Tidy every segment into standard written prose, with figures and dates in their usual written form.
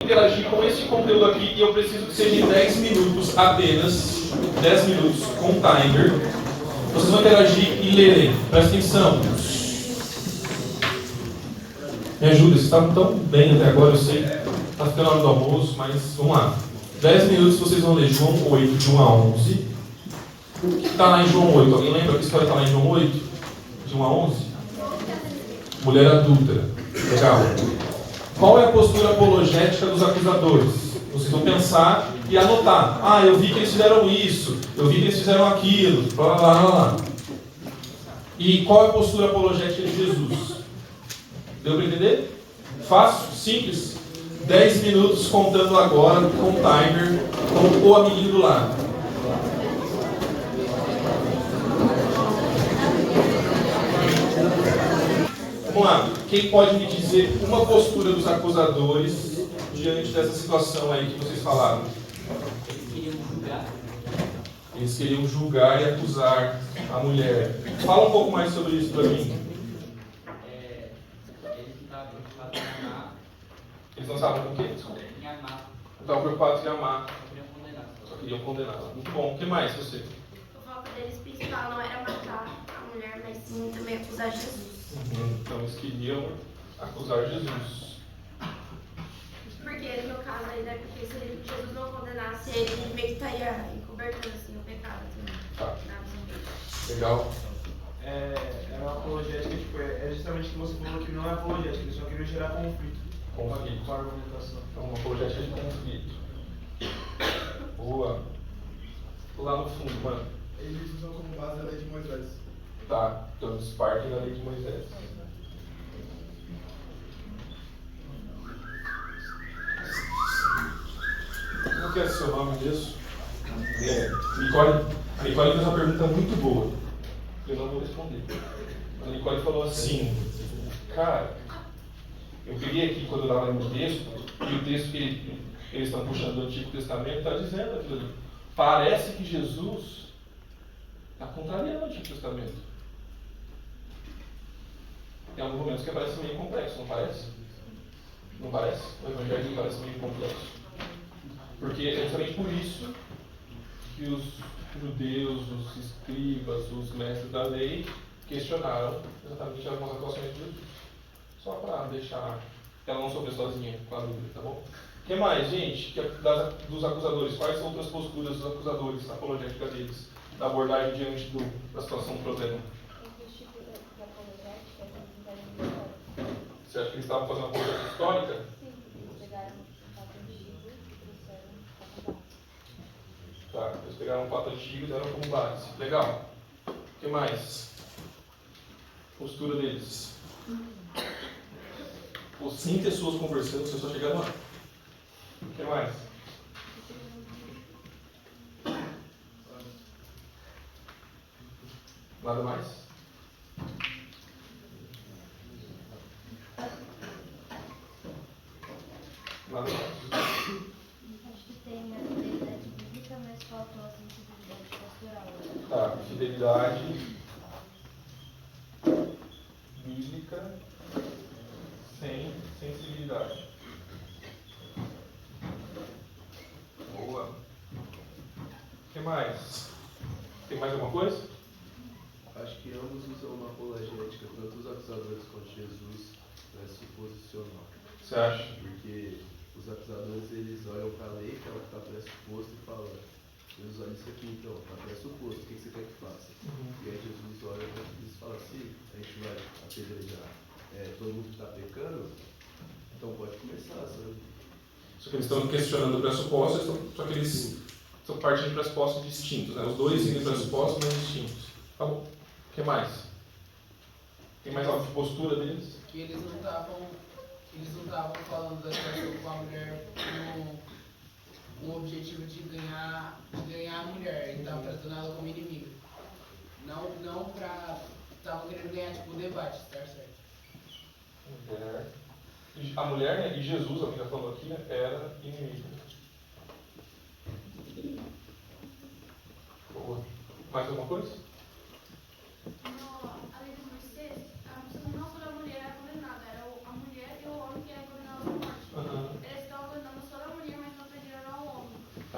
Interagir com esse conteúdo aqui e eu preciso que seja em 10 minutos apenas, 10 minutos com timer. Vocês vão interagir e lerem. Presta atenção. Me ajuda, vocês estavam tão bem até agora, eu sei. Está ficando a hora do almoço, mas vamos lá. 10 minutos vocês vão ler João 8, de 1 a 11. O que está lá em João 8? Alguém lembra que história está lá em João 8? De 1 a 11? Mulher adúltera. Legal. Qual é a postura apologética dos acusadores? Vocês vão pensar e anotar. Ah, eu vi que eles fizeram isso. Eu vi que eles fizeram aquilo. Blá, blá, blá, blá. E qual é a postura apologética de Jesus? Deu para entender? Fácil? Simples? 10 minutos contando agora, com o timer, com o amiguinho do lado. Vamos lá. Quem pode me dizer uma postura dos acusadores diante dessa situação aí que vocês falaram? Eles queriam julgar e acusar a mulher. Fala um pouco mais sobre isso para mim. Eles não estavam com o quê? Em amar. Estavam preocupados em amar. Queriam condenar. Só queriam condená-la. Muito bom. O que mais você? O foco deles principal não era matar a mulher, mas sim também acusar Jesus. Então eles queriam acusar Jesus. Porque no caso aí, né? Porque se Jesus não condenasse, ele meio que estaria encobertando assim, o pecado também. Tá. Legal. É uma apologética, tipo, é justamente o que você falou que não é apologética, eles só queriam gerar conflito. Conflito. Com a argumentação. Então, uma apologética de conflito. Boa. Lá no fundo, mano. Eles usam como base a lei de Moisés. Tá. Então eles partem da lei de Moisés. Como que é seu nome mesmo? Nicole. A Nicole fez uma pergunta muito boa. Eu não vou responder. A Nicole falou assim, cara, eu peguei aqui quando eu estava lendo o texto, e o texto que eles estão puxando do Antigo Testamento está dizendo aquilo ali. Parece que Jesus está contrariando o Antigo Testamento. Tem alguns momentos que parece meio complexo, não parece? Não parece? O Evangelho parece meio complexo. Porque é justamente por isso que os judeus, os escribas, os mestres da lei questionaram exatamente a relacionamento de Jesus. Só para deixar ela não sofrer sozinha com a dúvida, tá bom? O que mais, gente? Dos acusadores, quais são outras posturas dos acusadores, a apologética deles, da abordagem diante da situação do problema? Você acha que eles estavam fazendo uma apologética histórica? Sim, eles pegaram um fato antigo e trouxeram para base. Tá, eles pegaram um fato antigo e deram como base. Legal. O que mais? Postura deles. Pô, 100 pessoas conversando, vocês só chegaram lá. O que mais? Nada mais? Nada mais? Acho que tem a fidelidade bíblica, mas faltou a sensibilidade pastoral. Tá, fidelidade bíblica sem sensibilidade. Boa. O que mais? Tem mais alguma coisa? Acho que ambos usam uma apologética, tanto os acusadores quanto Jesus, para se posicionar. Você acha? Porque os acusadores, eles olham para a lei, que é o que está pressuposto, e falam, Jesus, olha isso aqui então, está pressuposto, o que você quer que faça? E aí Jesus olha e eles fala assim, a gente vai apedrejar todo mundo que está pecando, então pode começar, sabe? Só que eles estão questionando o pressuposto, só que eles estão partindo de pressupostos distintos, né? Os dois seguem pressupostos, mas distintos. Tá bom. O que mais? Tem mais algo de postura deles? Que eles não estavam falando da situação com a mulher com o objetivo de ganhar a mulher, eles estavam tratando ela como inimiga. Não pra. Estavam querendo ganhar tipo um debate, tá certo? A mulher, né, e Jesus, a gente já falou aqui, né, era inimigo. Boa. Mais alguma coisa? A lei de Moisés, não só a mulher era condenada, era a mulher e o homem que era condenado à morte. Eles estavam condenando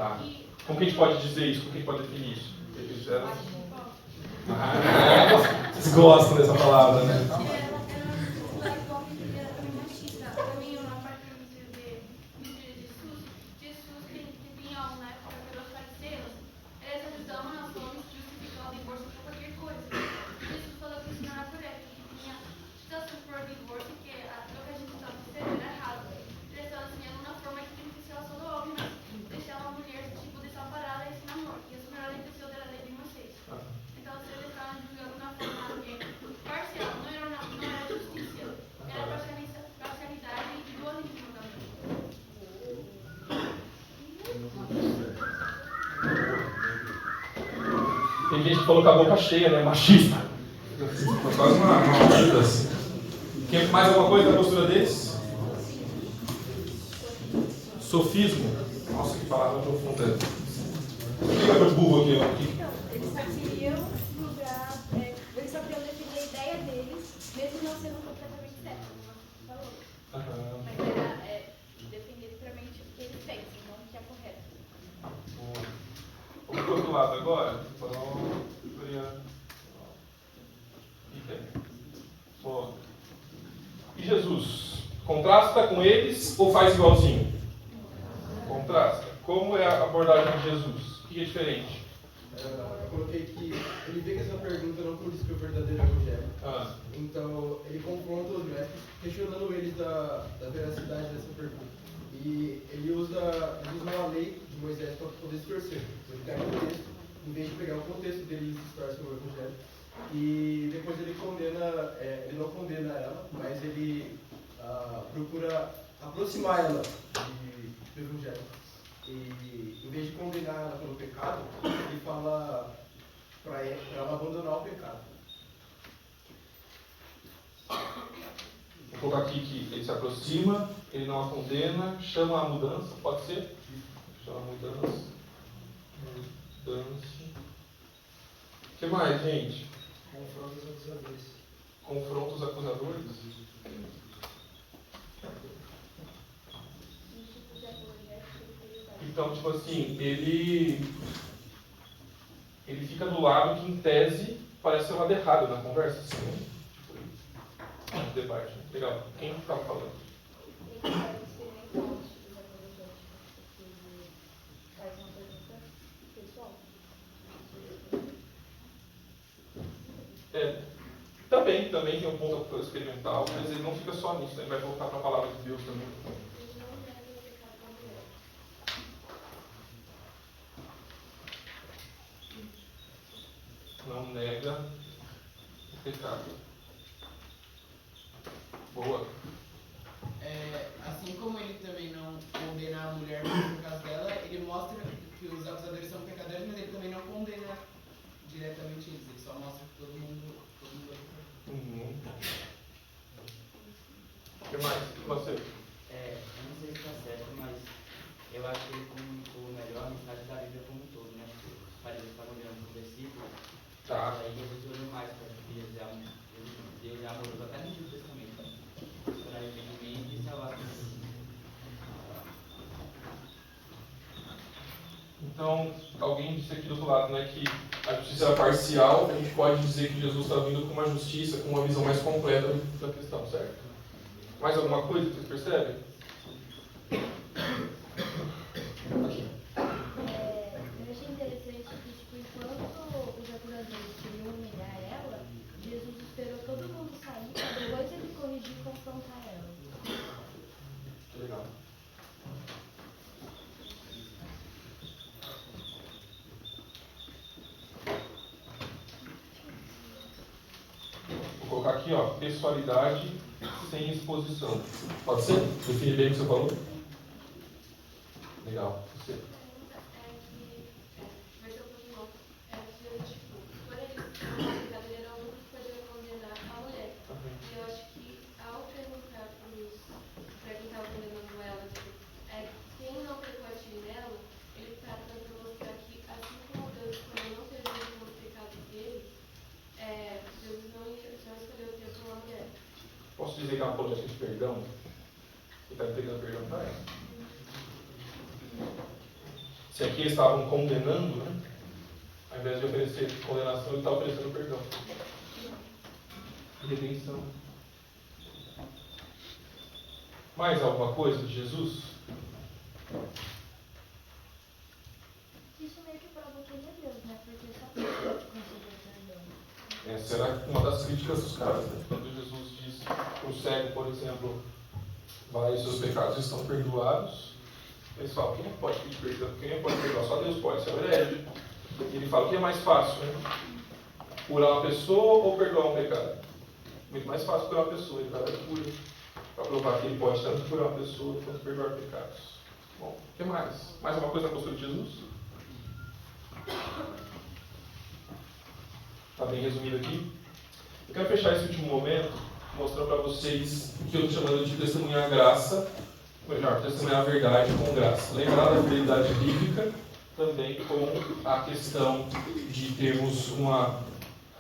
Tá. E Como que a gente pode dizer isso? Como que a gente pode definir isso? Eles fizeram... Vocês gostam dessa palavra, né? Ela igual que era também machista. Também na parte de Jesus, que tinha algo na época que os fariseus, eles ajudavam as homens a justificar o divórcio por qualquer coisa. Jesus falou que isso não era correto, que tinha situação por divórcio, que o que a gente estava fazendo era errado. Eles estavam ensinando uma forma que tinha que ser só do homem, mas deixar uma mulher tipo desamparada e sem amor. E isso não era a intenção da lei de Moisés. Então, se eles estavam julgando uma forma parcial, não era justiça, era parcialidade e individualismo também. Tem gente que falou com a boca cheia, né? Machista. Quase uma vida assim. Quer mais alguma coisa da postura deles? Sofismo. Nossa, que palavra profunda. Fica pro burro aqui, ó. Eles só queriam julgar, eles só queriam definir a ideia deles, mesmo não sendo completamente certo, como você falou. Mas era definir puramente o que eles pensam, não o que é correto. Vamos pro outro lado agora. Bom. E Jesus? Contrasta com eles ou faz igualzinho? Contrasta. Como é a abordagem de Jesus? O que é diferente? Eu coloquei que ele vê que essa pergunta não condiz com o verdadeiro evangelho. Então, ele confronta os mestres, questionando eles da veracidade dessa pergunta. E ele usa uma lei de Moisés para poder se torcer. Ele pega o texto, em vez de pegar o contexto dele e se distorce o evangelho. E depois ele não condena ela, mas ele procura aproximar ela do evangelho. E em vez de condenar ela pelo pecado, ele fala para ela abandonar o pecado. Vou colocar aqui que ele se aproxima, ele não a condena, chama a mudança, pode ser? Chama a mudança. O que mais, gente? Confronta os acusadores. Confronta os acusadores? Então, tipo assim, ele fica do lado que, em tese, parece ser um lado errado na conversa, assim, né? Tipo, no debate. Legal. Quem estava falando? ele quer experimentar os tipos apologéticos, porque ele faz uma pergunta pessoal. Também tem um ponto experimental, mas ele não fica só nisso, né? Ele vai voltar para a palavra de Deus também. Não nega o pecado. Boa. Assim como ele também não condena a mulher por causa dela, ele mostra que os acusadores são pecadores, mas ele também não condena diretamente eles. Ele só mostra que todo mundo é pecador. O que mais? E você? Eu não sei se está certo, mas eu acho que ele comunicou melhor a mensagem da Bíblia como um todo, né? Os fariseus estavam olhando para o versículo, aí Jesus olhou mais para que Deus é amoroso até no Antigo Testamento, para arrependimento e salvação. Então, alguém disse aqui do outro lado, né, que a justiça era parcial, a gente pode dizer que Jesus está vindo com uma justiça, com uma visão mais completa da questão, certo? Mais alguma coisa que vocês percebem? Aqui. Eu achei interessante que, tipo, enquanto os acusadores queriam humilhar ela, Jesus esperou todo mundo sair para depois ele corrigir e confrontar ela. Legal. Vou colocar aqui, ó, pessoalidade sem exposição. Pode ser? Define bem o que você falou? Legal. Você. Vai ser um pouquinho longo. Tipo, quando ele era o único que poderia condenar a mulher. E eu acho que ao perguntar para quem estava condenando ela, quem não pecou ativo nela, ele está tentando mostrar que, assim como Deus escolheu não ter visto os pecados dele, Deus não escolheu ter uma mulher. Posso dizer que é uma política de perdão? Ele está entregando perdão para ela. Se aqui eles estavam condenando, né? Ao invés de oferecer condenação, ele está oferecendo perdão. Redenção. Mais alguma coisa de Jesus? Isso meio que prova que ele é Deus, né? Porque só Deus pode conceder perdão. Essa era uma das críticas dos caras, né? Quando Jesus diz para o cego, por exemplo, vai, os seus pecados estão perdoados. Eles falam, quem pode pedir perdão? Quem pode perdoar? Só Deus pode, isso é verdade. E ele fala, o que é mais fácil, né? Curar uma pessoa ou perdoar um pecado? Muito mais fácil curar uma pessoa, ele vai dar cura. Para provar que ele pode tanto curar uma pessoa quanto perdoar pecados. Bom, o que mais? Mais alguma coisa da postura de Jesus? Está bem resumido aqui. Eu quero fechar esse último momento mostrando para vocês o que eu estou chamando de testemunhar a graça, ou melhor, testemunhar a verdade com graça. Lembrar da fidelidade bíblica também com a questão de termos uma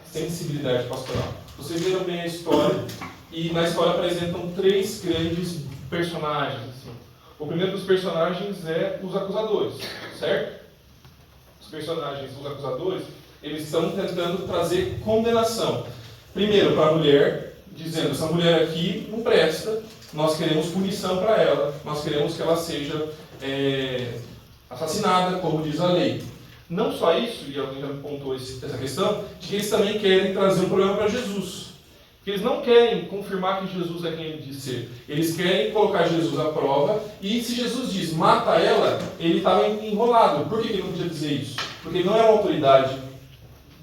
sensibilidade pastoral. Vocês viram bem a história, e na história apresentam 3 grandes personagens. Assim. O primeiro dos personagens é os acusadores, certo? Os personagens, os acusadores, eles estão tentando trazer condenação. Primeiro para a mulher, dizendo, essa mulher aqui não presta, nós queremos punição para ela, nós queremos que ela seja assassinada, como diz a lei. Não só isso, e alguém já me pontuou essa questão, de que eles também querem trazer um problema para Jesus. Que eles não querem confirmar que Jesus é quem ele diz ser. Eles querem colocar Jesus à prova, e se Jesus diz, mata ela, ele estava enrolado. Por que ele não podia dizer isso? Porque ele não é uma autoridade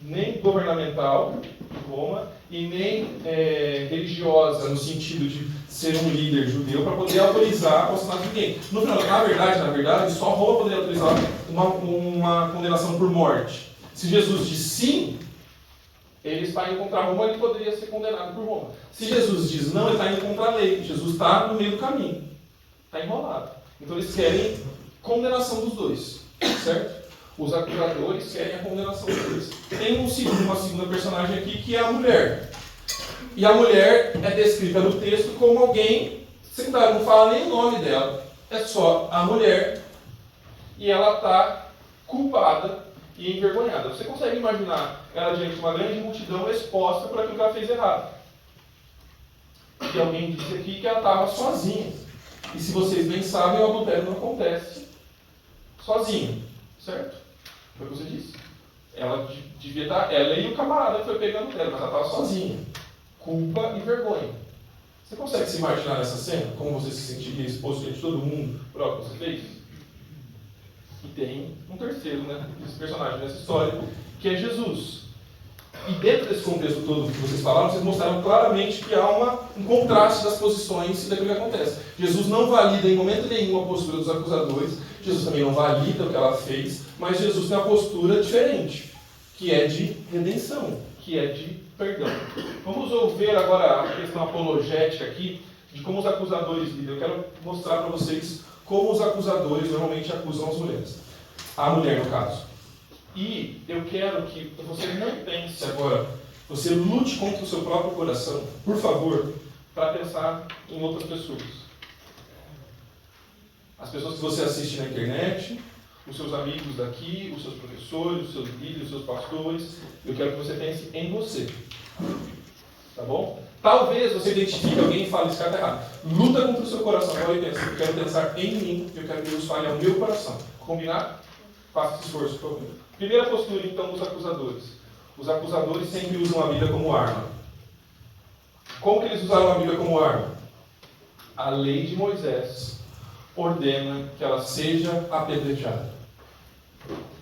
nem governamental de Roma, e nem religiosa, no sentido de ser um líder judeu, para poder autorizar o assassinato de ninguém. No final, na verdade, só Roma poderia autorizar uma condenação por morte. Se Jesus diz sim, ele está indo contra Roma, ele poderia ser condenado por Roma. Se Jesus diz não, ele está indo contra a lei. Jesus está no meio do caminho. Está enrolado. Então eles querem condenação dos dois. Certo? Os acusadores querem a condenação dos dois. Tem uma segunda personagem aqui, que é a mulher. E a mulher é descrita no texto como alguém secundário, não fala nem o nome dela. É só a mulher. E ela está culpada e envergonhada. Você consegue imaginar ela diante de uma grande multidão exposta por aquilo que ela fez errado? E alguém disse aqui que ela estava sozinha. E se vocês bem sabem, o adultério não acontece sozinho. Certo? Foi o que você disse. Ela devia estar... Ela e o camarada que foi pegando dela, mas ela estava sozinha. Culpa e vergonha. Você consegue se imaginar nessa cena? Como você se sentiria exposto diante de todo mundo por algo que você fez? E tem um terceiro, né, desse personagem nessa história, que é Jesus. E dentro desse contexto todo que vocês falaram, vocês mostraram claramente que há um contraste das posições e daquilo que acontece. Jesus não valida em momento nenhum a postura dos acusadores, Jesus também não valida o que ela fez, mas Jesus tem uma postura diferente, que é de redenção, que é de perdão. Vamos ver agora a questão apologética aqui, de como os acusadores lidam. Eu quero mostrar para vocês como os acusadores normalmente acusam as mulheres. A mulher, no caso. E eu quero que você não pense agora, você lute contra o seu próprio coração, por favor, para pensar em outras pessoas. As pessoas que você assiste na internet, os seus amigos daqui, os seus professores, os seus líderes, os seus pastores. Eu quero que você pense em você. Tá bom? Talvez você identifique alguém e fale, esse cara está errado. Luta contra o seu coração agora e pensa, eu quero pensar em mim, eu quero que Deus fale ao meu coração. Combinado? Faça esse esforço por mim. Primeira postura, então, dos acusadores. Os acusadores sempre usam a Bíblia como arma. Como que eles usaram a Bíblia como arma? A lei de Moisés ordena que ela seja apedrejada.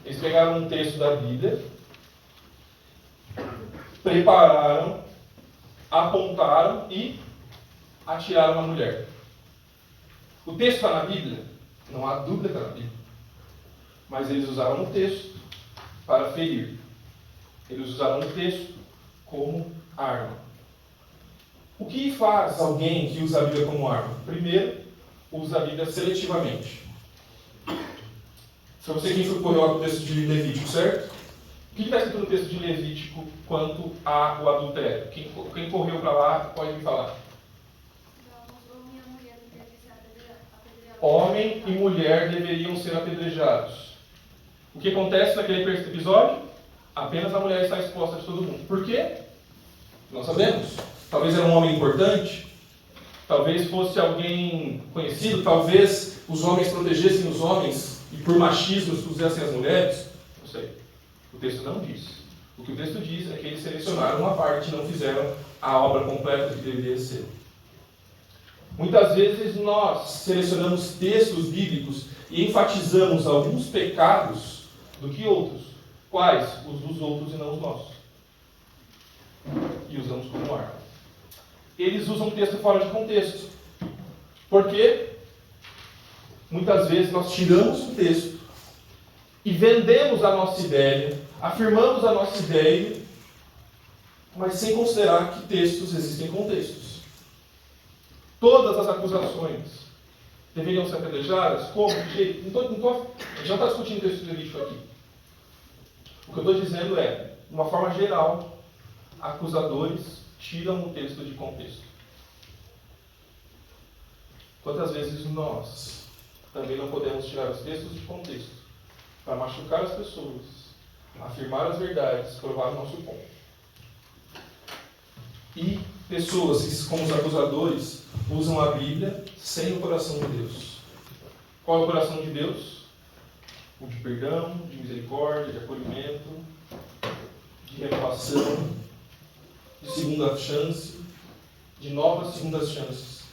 Eles pegaram um texto da Bíblia, prepararam, apontaram e atiraram a mulher. O texto está na Bíblia? Não há dúvida que está na Bíblia. Mas eles usaram o texto para ferir. Eles usaram o texto como arma. O que faz alguém que usa a Bíblia como arma? Primeiro, usa a Bíblia seletivamente. Foi você quem foi correr o texto de Levítico, certo? O que está escrito no texto de Levítico quanto ao adultério? Quem correu para lá pode me falar. Homem e mulher deveriam ser apedrejados. O que acontece naquele episódio? Apenas a mulher está exposta de todo mundo. Por quê? Não sabemos. Talvez era um homem importante, talvez fosse alguém conhecido, talvez os homens protegessem os homens e por machismo expusessem as mulheres. Não sei. O texto não diz. O que o texto diz é que eles selecionaram uma parte e não fizeram a obra completa que deveria ser. Muitas vezes nós selecionamos textos bíblicos e enfatizamos alguns pecados do que outros. Quais? Os dos outros e não os nossos. E usamos como arma. Eles usam o texto fora de contexto. Por quê? Muitas vezes nós tiramos o texto e vendemos a nossa ideia, afirmamos a nossa ideia, mas sem considerar que textos existem contextos. Todas as acusações deveriam ser apedrejadas? Como? De jeito? A gente não está discutindo texto jurídico aqui. O que eu estou dizendo é, de uma forma geral, acusadores tiram o texto de contexto. Quantas vezes nós também não podemos tirar os textos de contexto para machucar as pessoas, afirmar as verdades, provar o nosso ponto? E pessoas, como os acusadores, usam a Bíblia sem o coração de Deus. Qual é o coração de Deus? O de perdão, de misericórdia, de acolhimento, de renovação, de segunda chance, de novas segundas chances.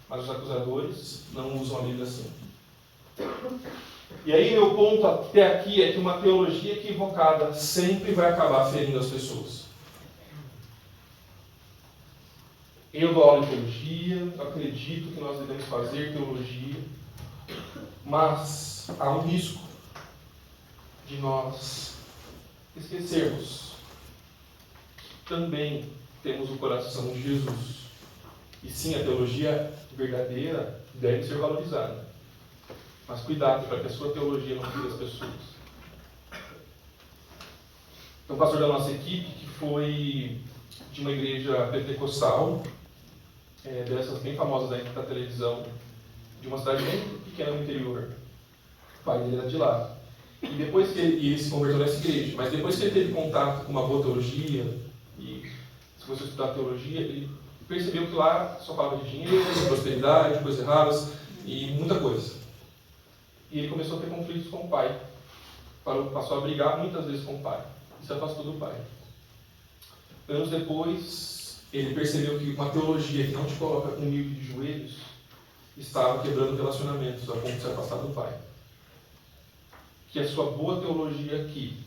Mas os acusadores não usam a Bíblia assim. E aí meu ponto até aqui é que uma teologia equivocada sempre vai acabar ferindo as pessoas. Eu dou aula de teologia, acredito que nós devemos fazer teologia, mas há um risco de nós esquecermos que também temos o coração de Jesus. E sim, a teologia verdadeira deve ser valorizada. Mas cuidado para que a sua teologia não fira as pessoas. Então, o pastor da nossa equipe, que foi de uma igreja pentecostal, dessas bem famosas aí da televisão, de uma cidade bem pequena no interior. O pai dele era de lá. E depois que ele se converteu nessa igreja, mas depois que ele teve contato com uma boa teologia, e se você estudar teologia, ele percebeu que lá só falava de dinheiro, de prosperidade, de coisas erradas e muita coisa. E ele começou a ter conflitos com o pai. Passou a brigar muitas vezes com o pai. E se afastou do pai. Anos depois, ele percebeu que uma teologia que não te coloca humilde de joelhos estava quebrando relacionamentos a ponto de se afastar do pai. Que a sua boa teologia aqui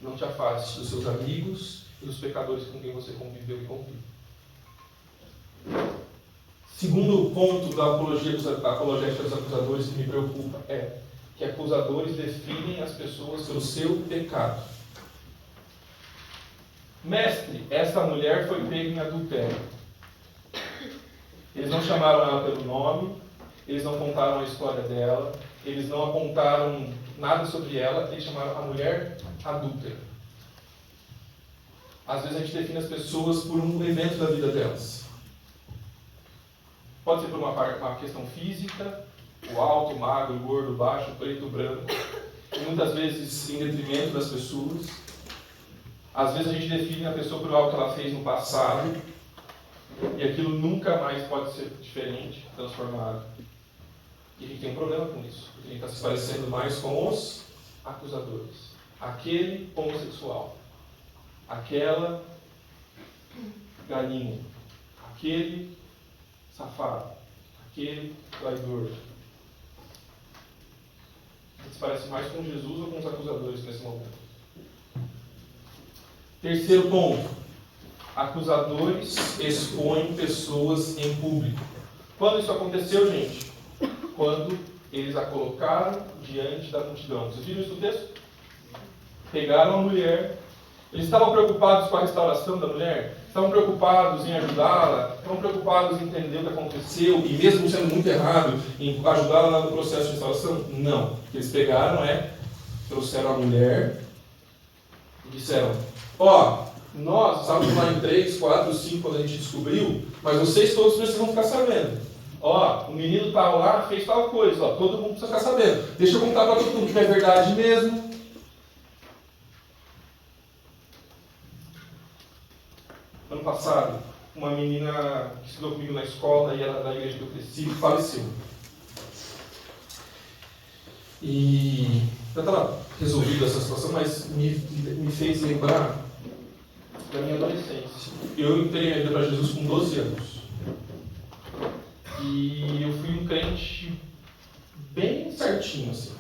não te afaste dos seus amigos e dos pecadores com quem você conviveu e convive. Segundo ponto da apologética dos acusadores que me preocupa é que acusadores definem as pessoas pelo seu pecado. Mestre, essa mulher foi pega em adultério. Eles não chamaram ela pelo nome, eles não contaram a história dela, eles não apontaram nada sobre ela, eles chamaram a mulher adúltera. Às vezes a gente define as pessoas por um evento da vida delas. Pode ser por uma questão física, o alto, o magro, o gordo, o baixo, o preto, o branco, e muitas vezes em detrimento das pessoas. Às vezes a gente define a pessoa por algo que ela fez no passado, e aquilo nunca mais pode ser diferente, transformado. E a gente tem um problema com isso, porque a gente está se parecendo mais com os acusadores. Aquele homossexual, aquela galinha, aquele safado, aquele traidor. A gente se parece mais com Jesus ou com os acusadores nesse momento. Terceiro ponto. Acusadores expõem pessoas em público. Quando isso aconteceu, gente? Quando eles a colocaram diante da multidão. Vocês viram isso no texto? Pegaram a mulher. Eles estavam preocupados com a restauração da mulher? Estavam preocupados em ajudá-la? Estavam preocupados em entender o que aconteceu e mesmo sendo muito errado, em ajudá-la no processo de restauração? Não. O que eles pegaram trouxeram a mulher e disseram: nós estávamos lá em 3, 4, 5 quando a gente descobriu, mas vocês todos precisam ficar sabendo. Ó, o menino tal lá fez tal coisa, ó, todo mundo precisa ficar sabendo. Deixa eu contar para todo mundo que é verdade mesmo. Ano passado, uma menina que estudou comigo na escola e era da igreja que eu cresci, faleceu. E já estava resolvida essa situação, mas me fez lembrar da minha adolescência. Eu entreguei a vida para Jesus com 12 anos. E eu fui um crente bem certinho, assim.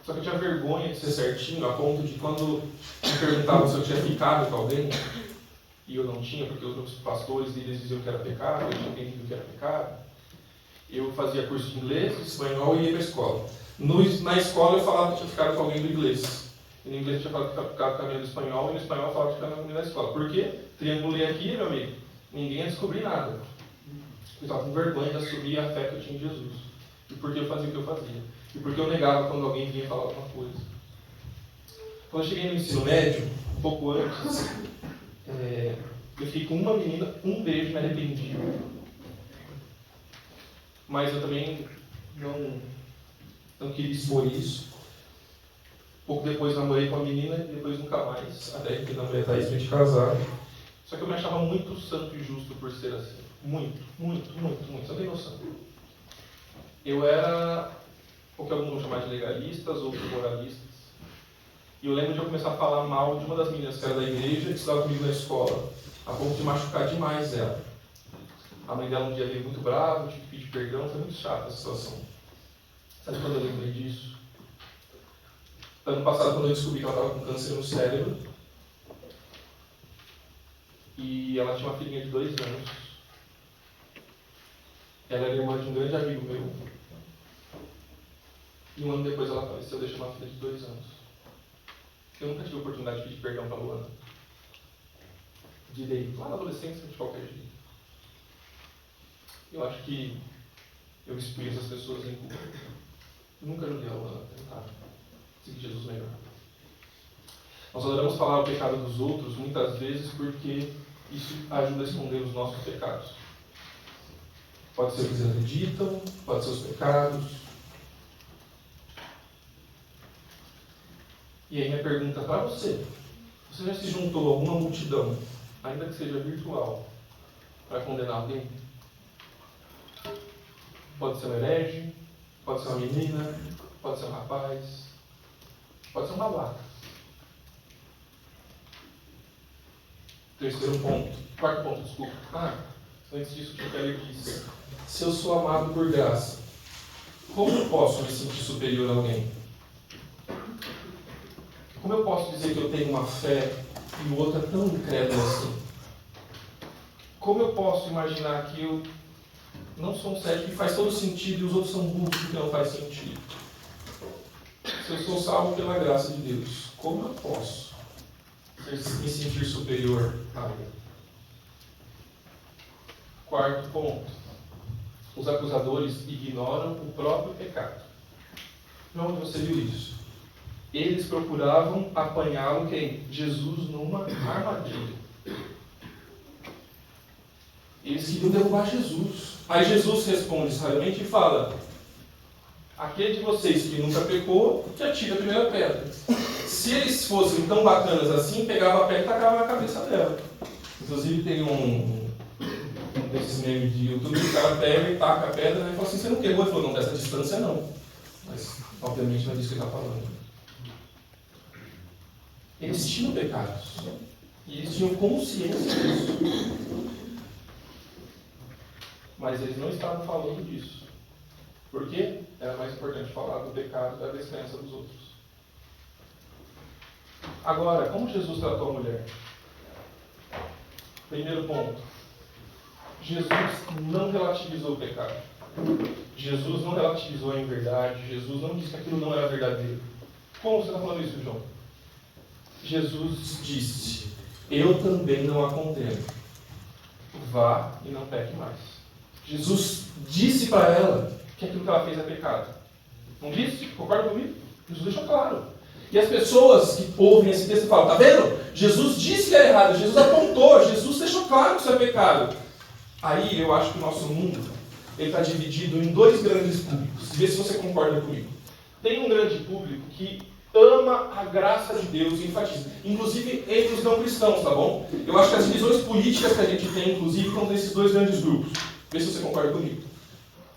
Só que eu tinha vergonha de ser certinho, a ponto de quando me perguntavam se eu tinha ficado com alguém, e eu não tinha, porque os outros pastores eles diziam que era pecado, eu tinha entendido que era pecado, eu fazia curso de inglês, espanhol e ia para a escola. Na escola eu falava que tinha ficado com alguém do inglês. E no inglês eu tinha falado que tinha ficado com a menina do espanhol, e no espanhol eu falava que tinha ficado com a menina da escola. Por quê? Triangulei aqui, meu amigo, ninguém ia descobrir nada. Eu estava com vergonha de assumir a fé que eu tinha em Jesus. E por que eu fazia o que eu fazia. E porque eu negava quando alguém vinha falar alguma coisa. Quando eu cheguei no ensino médio, um pouco antes, eu fiquei com uma menina, um beijo, me arrependi. Mas eu também não queria expor isso. Pouco depois namorei com a menina e depois nunca mais, até que namorei a Thaís pra gente casar. Só que eu me achava muito santo e justo por ser assim. Muito. Você não tem noção. Eu era o que alguns vão chamar de legalistas ou moralistas. E eu lembro de eu começar a falar mal de uma das meninas que era da igreja, que estudava comigo na escola, a ponto de machucar demais ela. A mãe dela um dia veio muito brava, eu tive que pedir perdão, foi muito chata a situação. Sabe quando eu lembrei disso? Ano passado, quando eu descobri que ela estava com câncer no cérebro, e ela tinha uma filhinha de 2 anos. Ela era irmã de um grande amigo meu. E um ano depois ela faleceu, deixando uma filha de 2 anos. Eu nunca tive a oportunidade de pedir perdão para a Luana. Direito, lá na adolescência, de qualquer jeito. Eu acho que eu expus essas pessoas em culpa. Nunca ajudei a Luana a tentar seguir Jesus melhor. Nós adoramos falar o pecado dos outros, muitas vezes, porque isso ajuda a esconder os nossos pecados. Pode ser o que eles acreditam, pode ser os pecados. E aí minha pergunta para você: você já se juntou a alguma multidão, ainda que seja virtual, para condenar alguém? Pode ser um herege, pode ser uma menina, pode ser um rapaz, pode ser um babaca. Quarto ponto, desculpa. Antes disso, o que eu disse. Se eu sou amado por graça, como eu posso me sentir superior a alguém? Como eu posso dizer que eu tenho uma fé e o outro é tão incrédulo assim? Como eu posso imaginar que eu não sou um cético e faz todo sentido e os outros são burros porque não faz sentido? Se eu sou salvo pela graça de Deus, como eu posso me sentir superior a alguém? Quarto ponto. Os acusadores ignoram o próprio pecado. De onde você viu isso? Eles procuravam apanhá-lo, quem? Jesus numa armadilha. Eles queriam derrubar Jesus. Aí Jesus responde israelmente e fala: aquele de vocês que nunca pecou, que atire a primeira pedra. Se eles fossem tão bacanas assim, pegava a pedra e tacava na cabeça dela. Inclusive tem um desses memes de YouTube, o cara pega e taca a pedra, né, e fala assim: você não quebrou? Ele falou: não, dessa distância não. Mas obviamente não é disso que ele está falando. Eles tinham pecados. E eles tinham consciência disso. Mas eles não estavam falando disso. Por quê? Era mais importante falar do pecado e da descrença dos outros. Agora, como Jesus tratou a mulher? Primeiro ponto. Jesus não relativizou o pecado. Jesus não relativizou a inverdade. Jesus não disse que aquilo não era verdadeiro. Como você está falando isso, João? Jesus disse: eu também não a condeno. Vá e não peque mais. Jesus disse para ela que aquilo que ela fez é pecado. Não disse? Concorda comigo? Jesus deixou claro. E as pessoas que ouvem esse texto falam, tá vendo? Jesus disse que era errado, Jesus apontou, Jesus deixou claro que isso é pecado. Aí eu acho que o nosso mundo está dividido em dois grandes públicos. Vê se você concorda comigo. Tem um grande público que ama a graça de Deus e enfatiza. Inclusive entre os não cristãos, tá bom? Eu acho que as divisões políticas que a gente tem, inclusive, estão nesses dois grandes grupos. Vê se você concorda comigo.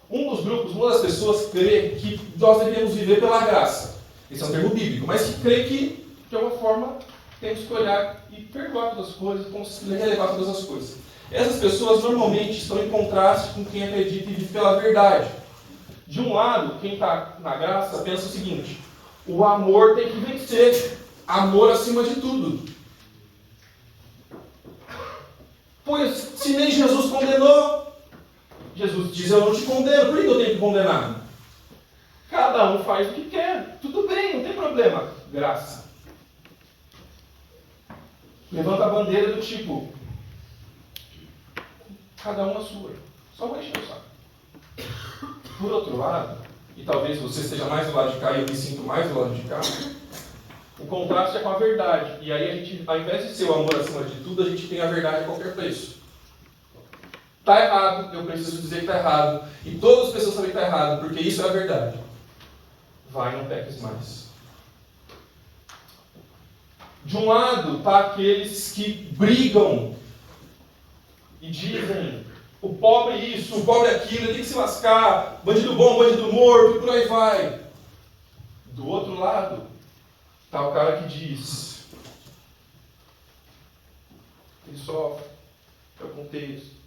Um dos grupos, uma das pessoas crê que nós deveríamos viver pela graça. Esse é um termo bíblico, mas que crê que, de alguma forma, temos que olhar e perdoar todas as coisas, relevar todas as coisas. Essas pessoas normalmente estão em contraste com quem acredita e vive pela verdade. De um lado, quem está na graça pensa o seguinte: o amor tem que vencer. Amor acima de tudo. Pois, se nem Jesus condenou, Jesus diz, eu não te condeno, por que eu tenho que condenar? Cada um faz o que quer, tudo bem, não tem problema. Graça. Levanta a bandeira do tipo, cada um a sua. Só vai encher o saco. Por outro lado, e talvez você esteja mais do lado de cá e eu me sinto mais do lado de cá, o contraste é com a verdade. E aí a gente, ao invés de ser o amor acima de tudo, a gente tem a verdade a qualquer preço. Está errado, eu preciso dizer que está errado. E todas as pessoas sabem que está errado, porque isso é a verdade. Vai, não peques mais. De um lado, está aqueles que brigam e dizem, o pobre isso, o pobre aquilo, ele tem que se lascar, bandido bom, bandido morto, e por aí vai. Do outro lado, está o cara que diz, ele sofre, é o contexto.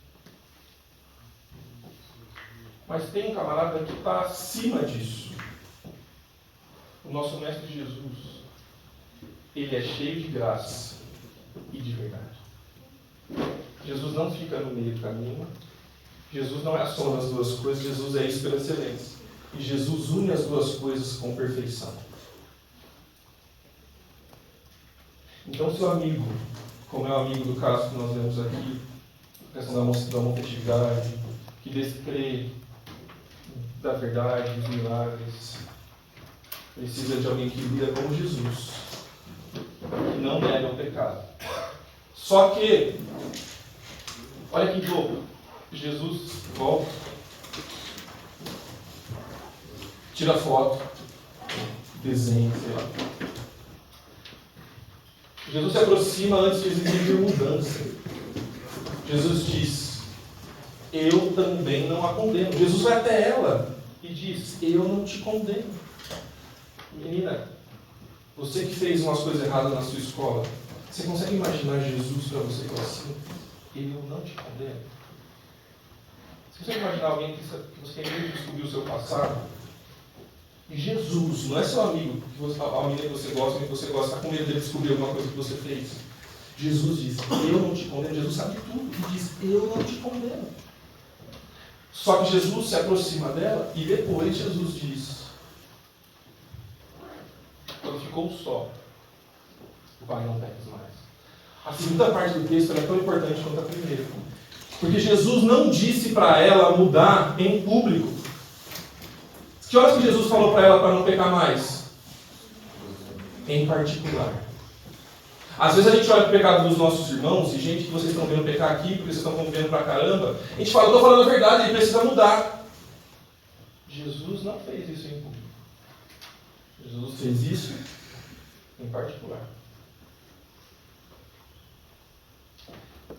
Mas tem um camarada que está acima disso. O nosso Mestre Jesus, ele é cheio de graça e de verdade. Jesus não fica no meio do caminho. Jesus não é a soma das duas coisas. Jesus é isso pela excelência. E Jesus une as duas coisas com perfeição. Então, seu amigo, como é o amigo do caso que nós vemos aqui, a questão da homofetividade, que descrê da verdade, dos milagres, precisa de alguém que lida como Jesus, que não nega o pecado. Só que, olha que louco, Jesus volta, tira foto, desenha, sei lá. Jesus se aproxima antes de exigir mudança. Jesus diz, eu também não a condeno. Jesus vai até ela e diz, eu não te condeno. Menina, você que fez umas coisas erradas na sua escola, você consegue imaginar Jesus para você que é assim? Eu não te condeno. Você consegue imaginar alguém que você tem medo de descobrir o seu passado? E Jesus, não é seu amigo, a menina que você gosta, que você gosta, está com medo de descobrir alguma coisa que você fez. Jesus diz, eu não te condeno. Jesus sabe tudo e diz, eu não te condeno. Só que Jesus se aproxima dela e depois Jesus diz, quando ficou só, vai, não peques mais. A segunda parte do texto é tão importante quanto a primeira. Porque Jesus não disse para ela mudar em público. Que horas que Jesus falou para ela para não pecar mais? Em particular. Às vezes a gente olha para o pecado dos nossos irmãos, e gente que vocês estão vendo pecar aqui, porque vocês estão convivendo pra caramba, a gente fala, eu estou falando a verdade, ele precisa mudar. Jesus não fez isso em público. Jesus fez isso em particular.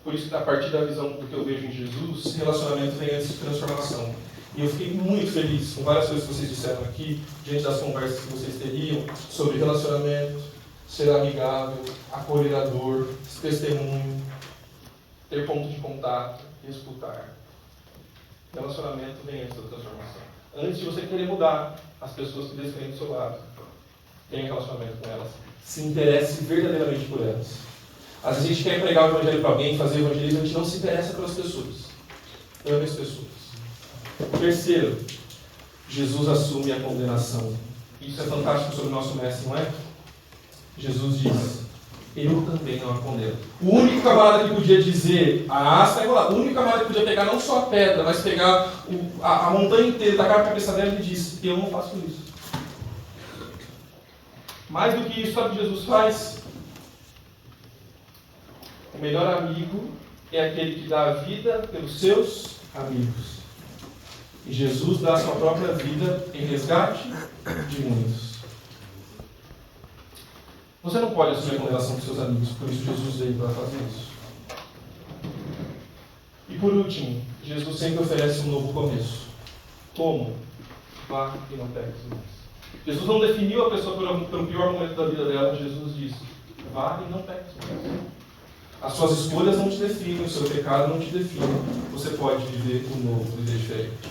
Por isso que a partir da visão do que eu vejo em Jesus, relacionamento vem antes de transformação. E eu fiquei muito feliz com várias coisas que vocês disseram aqui, diante das conversas que vocês teriam sobre relacionamento, ser amigável, acolhedor, testemunho, ter ponto de contato, escutar. Relacionamento vem antes da transformação. Antes de você querer mudar as pessoas que descrem do seu lado, tenha relacionamento com elas. Se interesse verdadeiramente por elas. Às vezes a gente quer pregar o evangelho para alguém, fazer evangelismo, a gente não se interessa pelas pessoas. Ame as pessoas. Terceiro, Jesus assume a condenação. Isso é fantástico sobre o nosso mestre, não é? Jesus diz, eu também não a condeno. O único camarada que podia dizer, a asta é igual, o único camarada que podia pegar não só a pedra, mas pegar a montanha inteira, tacar a cabeça dela e diz, eu não faço isso. Mais do que isso, sabe o que Jesus faz? O melhor amigo é aquele que dá a vida pelos seus amigos. E Jesus dá a sua própria vida em resgate de muitos. Você não pode assumir a condenação dos seus amigos, por isso Jesus veio para fazer isso. E por último, Jesus sempre oferece um novo começo. Como? Vá e não peques mais. Jesus não definiu a pessoa pelo pior momento da vida dela. Jesus disse: vá e não peques mais. As suas escolhas não te definem, o seu pecado não te define. Você pode viver o novo, viver diferente.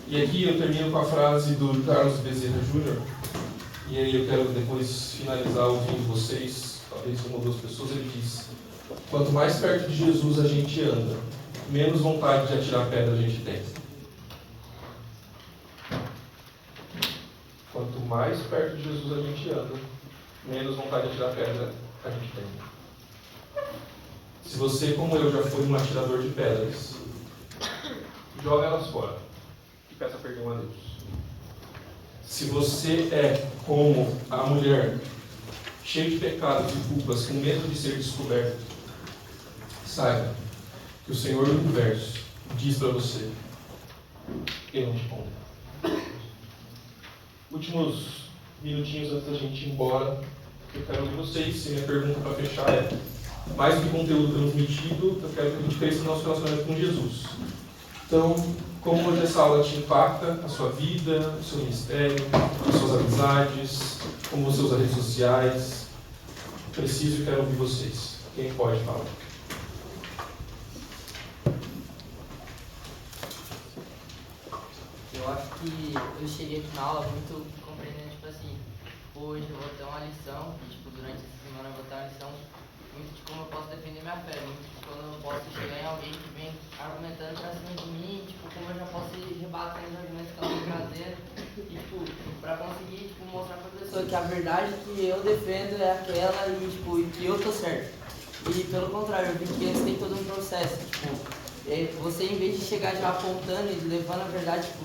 E aqui eu termino com a frase do Carlos Bezerra Jr. E aí eu quero depois finalizar ouvindo vocês, talvez uma ou duas pessoas. Ele diz: quanto mais perto de Jesus a gente anda, menos vontade de atirar pedra a gente tem. Quanto mais perto de Jesus a gente anda, menos vontade de atirar pedra a gente tem. Se você, como eu, já foi um atirador de pedras, joga elas fora e peça perdão a Deus. Se você é como a mulher, cheio de pecados e culpas, com medo de ser descoberto, saiba que o Senhor do Universo diz para você: eu não te condeno. Últimos minutinhos antes da gente ir embora, eu quero ouvir vocês. Se minha pergunta para fechar é: mais do que conteúdo transmitido, eu quero que a gente cresça no nosso relacionamento com Jesus. Então, como hoje essa aula te impacta, a sua vida, o seu ministério, as suas amizades, como você usa redes sociais? Preciso e quero ouvir vocês. Quem pode falar? Eu acho que eu cheguei aqui na aula muito compreendendo, tipo assim, hoje eu vou ter uma lição, e tipo, durante essa semana eu vou ter uma lição muito de como eu posso defender minha fé, muito de como eu posso chegar em alguém que vem argumentando pra cima de mim, tipo, como eu já posso ir rebatendo os argumentos que ela vem trazendo, e tipo, pra conseguir, tipo, mostrar pra pessoa que a verdade que eu defendo é aquela e, tipo, e que eu tô certo. E pelo contrário, eu vi que eles têm todo um processo, tipo, você em vez de chegar já apontando e levando a verdade tipo,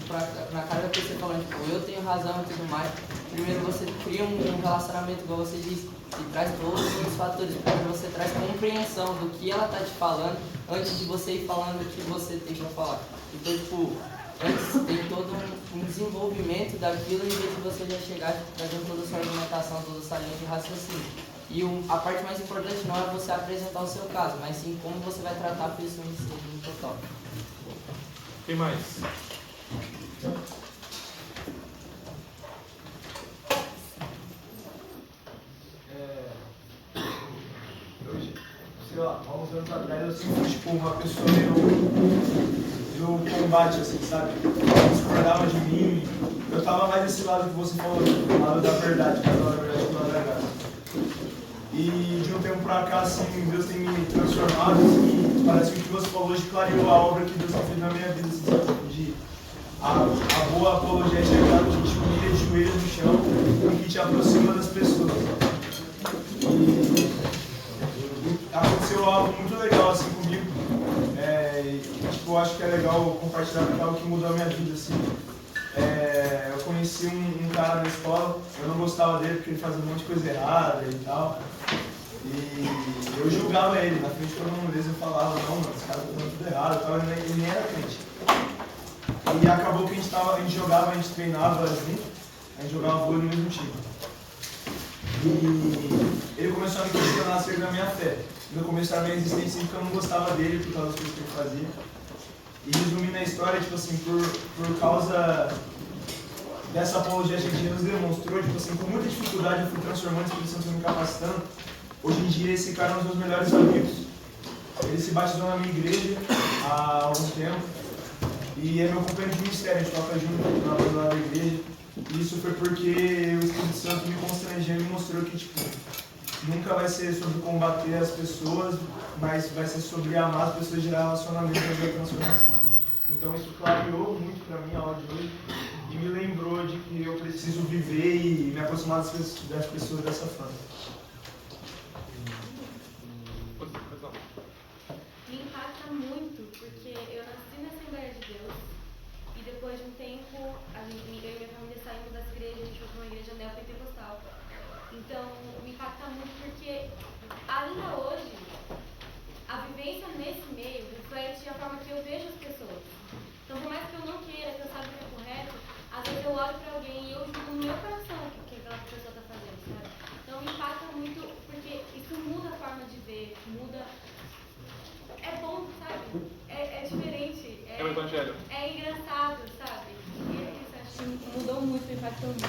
na cara da pessoa falando, tipo, eu tenho razão e tudo mais, primeiro você cria um relacionamento, igual você disse, e traz todos os fatores, porque você traz compreensão do que ela tá te falando antes de você ir falando o que você tem pra falar. Então, tipo, antes tem todo um desenvolvimento daquilo em vez de você já chegar tipo, trazendo toda a sua argumentação, toda a sua linha de raciocínio. E a parte mais importante não é você apresentar o seu caso, mas sim como você vai tratar a pessoa em si no total. Quem mais? Sei lá, há uns anos atrás eu sempre fui tipo uma pessoa meio combate, assim, sabe? Discordava de mim. Eu tava mais desse lado que você falou, do lado da verdade, que é da verdade, do lado da graça. E de um tempo pra cá, assim, Deus tem me transformado, assim, parece que o que você falou hoje clareou a obra que Deus tem feito na minha vida, assim, de a boa apologética é aquela que te humilha de joelhos no chão e que te aproxima das pessoas. E aconteceu algo muito legal, assim, comigo, tipo, eu acho que é legal compartilhar porque é algo que mudou a minha vida, assim. Eu conheci um cara na escola, eu não gostava dele porque ele fazia um monte de coisa errada e tal. E eu julgava ele, na frente de todo mundo, eu falava, não, mano, esse cara tá fazendo tudo errado e tal, ele nem era crente. E acabou que a gente jogava, a gente treinava junto, a gente jogava vôlei no mesmo time. E ele começou a me questionar acerca da minha fé. No começo da minha existência, porque eu não gostava dele por causa das coisas que ele fazia. E resumindo a história, tipo assim, por causa dessa apologética que Jesus demonstrou, tipo assim, com muita dificuldade eu fui transformando, o Espírito Santo foi me capacitando. Hoje em dia esse cara é um dos meus melhores amigos. Ele se batizou na minha igreja há algum tempo e é meu companheiro de ministério, a gente toca junto na banda da igreja. E isso foi porque o Espírito Santo me constrangeu e me mostrou que, tipo, nunca vai ser sobre combater as pessoas, mas vai ser sobre amar as pessoas e gerar relacionamento e fazer a transformação. Então isso clareou muito para mim a aula de hoje e me lembrou de que eu preciso viver e me aproximar das pessoas dessa forma. Me impacta muito, porque eu nasci na Assembleia de Deus e depois de um tempo, eu e minha família saímos das igrejas igreja, a gente foi para uma igreja neopentecostal. Então, me impacta muito porque, ainda hoje, a vivência nesse meio reflete a forma que eu vejo as pessoas. Então, por mais que eu não queira, que eu saiba que é correto, às vezes eu olho para alguém e eu julgo no meu coração o que aquela pessoa está fazendo, sabe? Então, me impacta muito porque isso muda a forma de ver, muda... É bom, sabe? É diferente. É o evangelho. É engraçado, sabe? E é isso, acho que mudou muito, me impactou muito.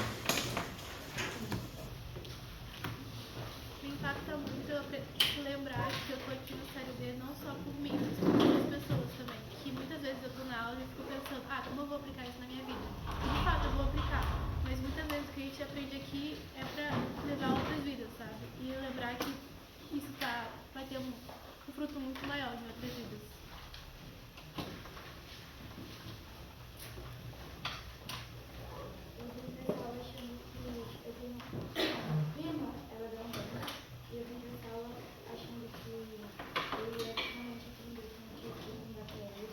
Me impacta muito eu lembrar que eu tô aqui no Série D não só por mim, mas por outras pessoas também. Que muitas vezes eu tô na aula e fico pensando, como eu vou aplicar isso na minha vida? E de fato eu vou aplicar, mas muitas vezes o que a gente aprende aqui é pra levar outras vidas, sabe? E lembrar que isso vai ter um fruto muito maior em outras vidas. Eu vi o pessoal achando que eu tenho minha irmã, ela deu um banho, e eu vi o pessoal achando que eu ia realmente aprender que não tinha que mandar pra ela ir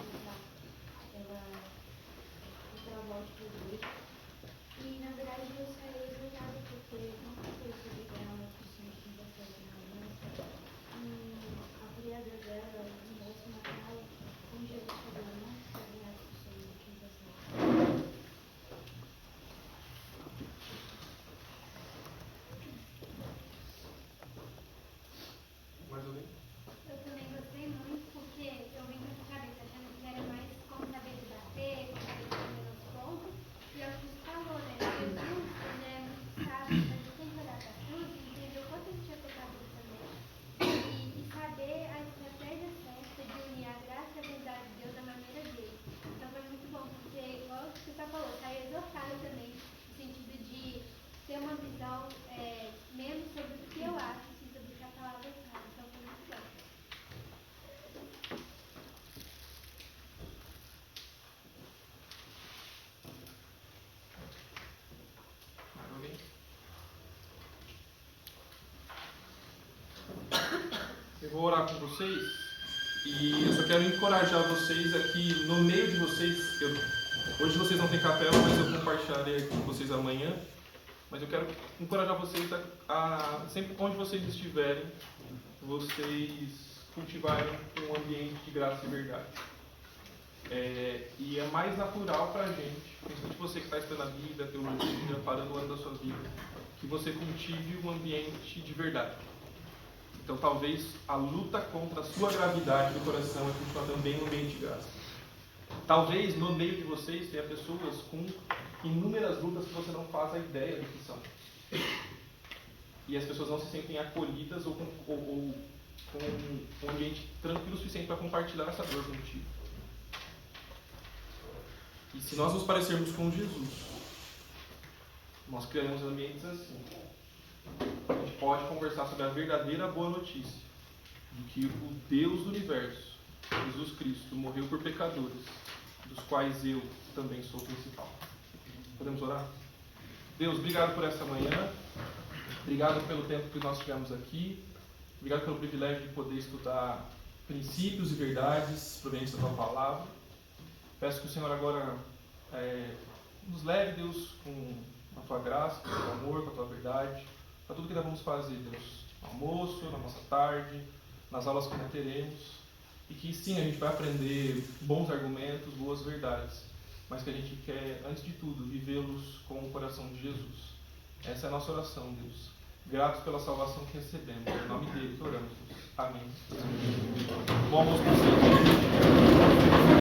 pra volta pro Deus. E na verdade eu saí exultada porque nunca foi sobre ela que sempre tinha feito na aliança. E a criadora dela, o moço na ela, com Jesus falou, não sabia as pessoas que você. Mais alguém? Eu também gostei muito porque eu vim com essa cabeça achando que era mais como saber debater, como saber defender os pontos. E é o que você falou, né? Jesus, ele é muito sábio, mas ele tem que olhar para tudo e entender o quanto ele tinha pecado também. E saber a estratégia certa de unir a graça e a verdade de Deus da maneira dele. Então foi muito bom, porque, igual você falou, saí exortada também, no sentido de ter uma visão menos sobre o que eu acho, assim, sobre o que a palavra fala. Então foi muito bom. Mais alguém? Eu vou orar com vocês e eu só quero encorajar vocês aqui no meio de vocês. Hoje vocês não têm capela, mas eu compartilharei aqui com vocês amanhã. Mas eu quero encorajar vocês a sempre onde vocês estiverem, vocês cultivarem um ambiente de graça e verdade. E é mais natural para a gente, principalmente você que está estudando a Bíblia, a teologia, parando o ano da sua vida, que você cultive um ambiente de verdade. Então talvez a luta contra a sua gravidade do coração é cultivar também um ambiente de graça. Talvez no meio de vocês tenha pessoas com inúmeras lutas que você não faz a ideia do que são. E as pessoas não se sentem acolhidas ou com um ambiente tranquilo o suficiente para compartilhar essa dor contigo. E se nós nos parecermos com Jesus, nós criamos ambientes assim. A gente pode conversar sobre a verdadeira boa notícia de que o Deus do universo, Jesus Cristo, morreu por pecadores, dos quais eu também sou o principal. Podemos orar? Deus, obrigado por essa manhã. Obrigado pelo tempo que nós tivemos aqui. Obrigado pelo privilégio de poder estudar princípios e verdades provenientes da Tua Palavra. Peço que o Senhor agora nos leve, Deus, com a Tua graça, com o Teu amor, com a Tua verdade, para tudo que nós vamos fazer, Deus. No almoço, na nossa tarde, nas aulas que nós teremos. E que sim, a gente vai aprender bons argumentos, boas verdades, mas que a gente quer, antes de tudo, vivê-los com o coração de Jesus. Essa é a nossa oração, Deus. Gratos pela salvação que recebemos. Em nome dele que oramos, Deus. Amém. Bom almoço para vocês.